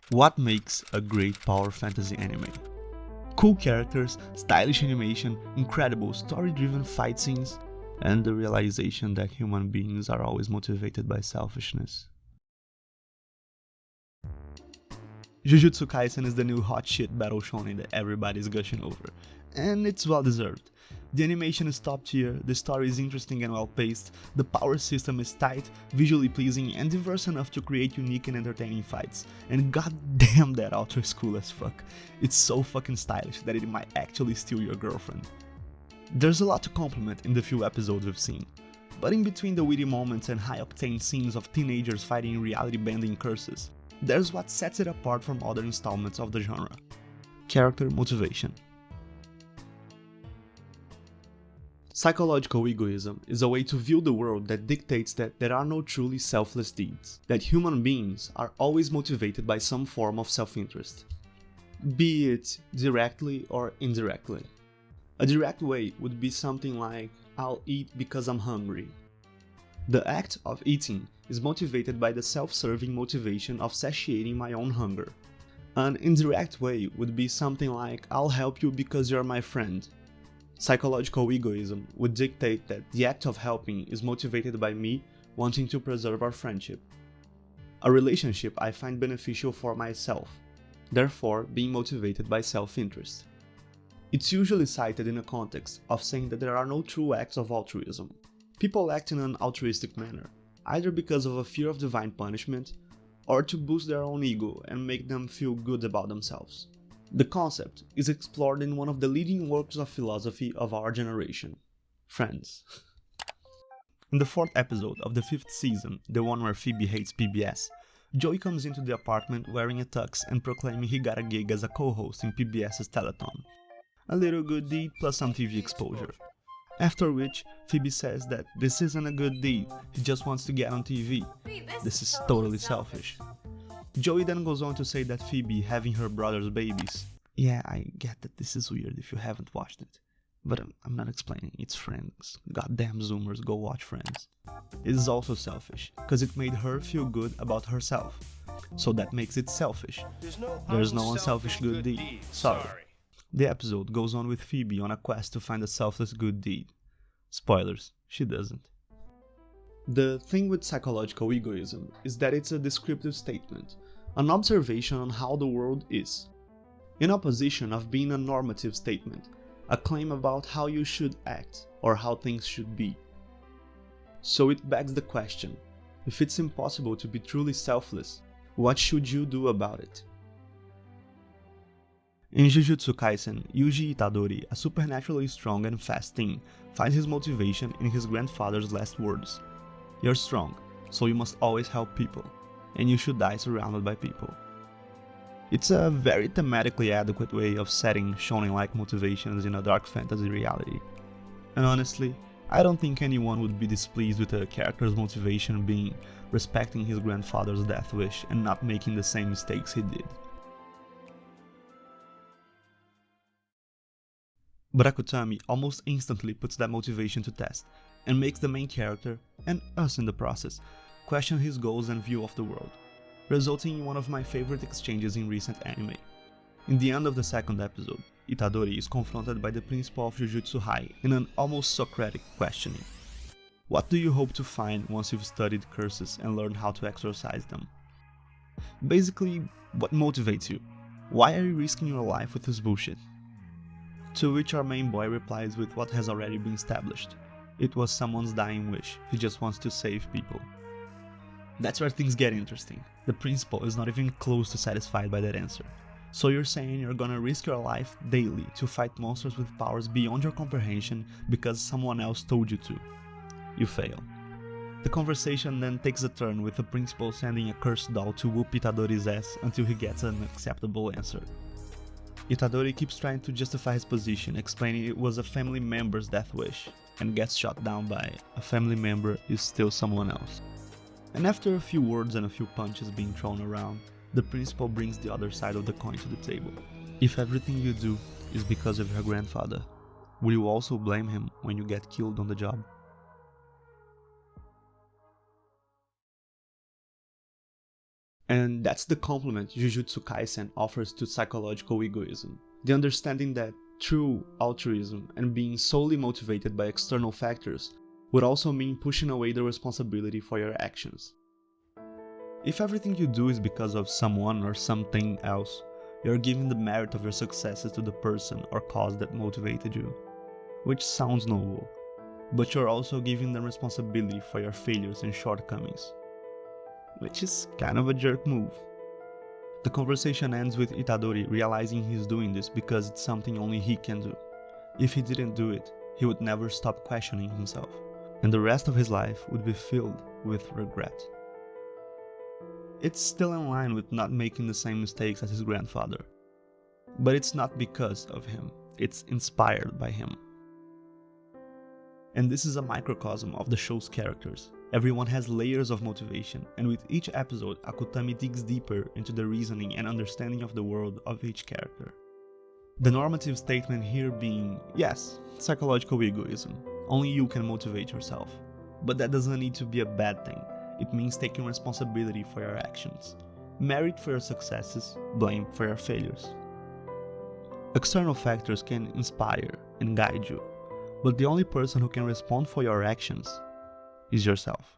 What makes a great power fantasy anime? Cool characters, stylish animation, incredible story-driven fight scenes, and the realization that human beings are always motivated by selfishness. Jujutsu Kaisen is the new hot shit battle shonen that everybody's gushing over, and it's well deserved. The animation is top tier, the story is interesting and well paced, the power system is tight, visually pleasing, and diverse enough to create unique and entertaining fights. And goddamn that outro is cool as fuck. It's so fucking stylish that it might actually steal your girlfriend. There's a lot to compliment in the few episodes we've seen, but in between the witty moments and high octane scenes of teenagers fighting reality-bending curses, there's what sets it apart from other installments of the genre: character motivation. Psychological egoism is a way to view the world that dictates that there are no truly selfless deeds, that human beings are always motivated by some form of self-interest, be it directly or indirectly. A direct way would be something like, I'll eat because I'm hungry. The act of eating is motivated by the self-serving motivation of satiating my own hunger. An indirect way would be something like, I'll help you because you're my friend. Psychological egoism would dictate that the act of helping is motivated by me wanting to preserve our friendship. A relationship I find beneficial for myself, therefore being motivated by self-interest. It's usually cited in a context of saying that there are no true acts of altruism. People act in an altruistic manner, either because of a fear of divine punishment, or to boost their own ego and make them feel good about themselves. The concept is explored in one of the leading works of philosophy of our generation, Friends. In the 4th episode of the 5th season, the one where Phoebe hates PBS, Joey comes into the apartment wearing a tux and proclaiming he got a gig as a co-host in PBS's Telethon. A little good deed plus some TV exposure. After which, Phoebe says that this isn't a good deed, he just wants to get on TV. This is totally selfish. Joey then goes on to say that Phoebe having her brother's babies, yeah, I get that this is weird if you haven't watched it, but I'm not explaining, it's Friends, goddamn Zoomers, go watch Friends. It is also selfish, cause it made her feel good about herself, so that makes it selfish. There's no unselfish good deed, sorry. The episode goes on with Phoebe on a quest to find a selfless good deed. Spoilers, she doesn't. The thing with psychological egoism is that it's a descriptive statement, an observation on how the world is, in opposition of being a normative statement, a claim about how you should act or how things should be. So it begs the question, if it's impossible to be truly selfless, what should you do about it? In Jujutsu Kaisen, Yuji Itadori, a supernaturally strong and fast teen, finds his motivation in his grandfather's last words. You're strong, so you must always help people, and you should die surrounded by people. It's a very thematically adequate way of setting shonen-like motivations in a dark fantasy reality. And honestly, I don't think anyone would be displeased with a character's motivation being respecting his grandfather's death wish and not making the same mistakes he did. But Akutami almost instantly puts that motivation to test, and makes the main character, and us in the process, question his goals and view of the world, resulting in one of my favorite exchanges in recent anime. In the end of the 2nd episode, Itadori is confronted by the principal of Jujutsu High in an almost Socratic questioning. What do you hope to find once you've studied curses and learned how to exorcise them? Basically, what motivates you? Why are you risking your life with this bullshit? To which our main boy replies with what has already been established. It was someone's dying wish, he just wants to save people. That's where things get interesting. The principal is not even close to satisfied by that answer. So you're saying you're gonna risk your life daily to fight monsters with powers beyond your comprehension because someone else told you to. You fail. The conversation then takes a turn with the principal sending a cursed doll to whoop Itadori's ass until he gets an acceptable answer. Itadori keeps trying to justify his position, explaining it was a family member's death wish, and gets shot down by a family member is still someone else. And after a few words and a few punches being thrown around, the principal brings the other side of the coin to the table. If everything you do is because of your grandfather, will you also blame him when you get killed on the job? And that's the complement Jujutsu Kaisen offers to psychological egoism. The understanding that true altruism and being solely motivated by external factors would also mean pushing away the responsibility for your actions. If everything you do is because of someone or something else, you're giving the merit of your successes to the person or cause that motivated you, which sounds noble, but you're also giving them responsibility for your failures and shortcomings, which is kind of a jerk move. The conversation ends with Itadori realizing he's doing this because it's something only he can do. If he didn't do it, he would never stop questioning himself, and the rest of his life would be filled with regret. It's still in line with not making the same mistakes as his grandfather, but it's not because of him, it's inspired by him. And this is a microcosm of the show's characters. Everyone has layers of motivation, and with each episode, Akutami digs deeper into the reasoning and understanding of the world of each character. The normative statement here being, yes, psychological egoism, only you can motivate yourself. But that doesn't need to be a bad thing. It means taking responsibility for your actions. Merit for your successes, blame for your failures. External factors can inspire and guide you, but the only person who can respond for your actions is yourself.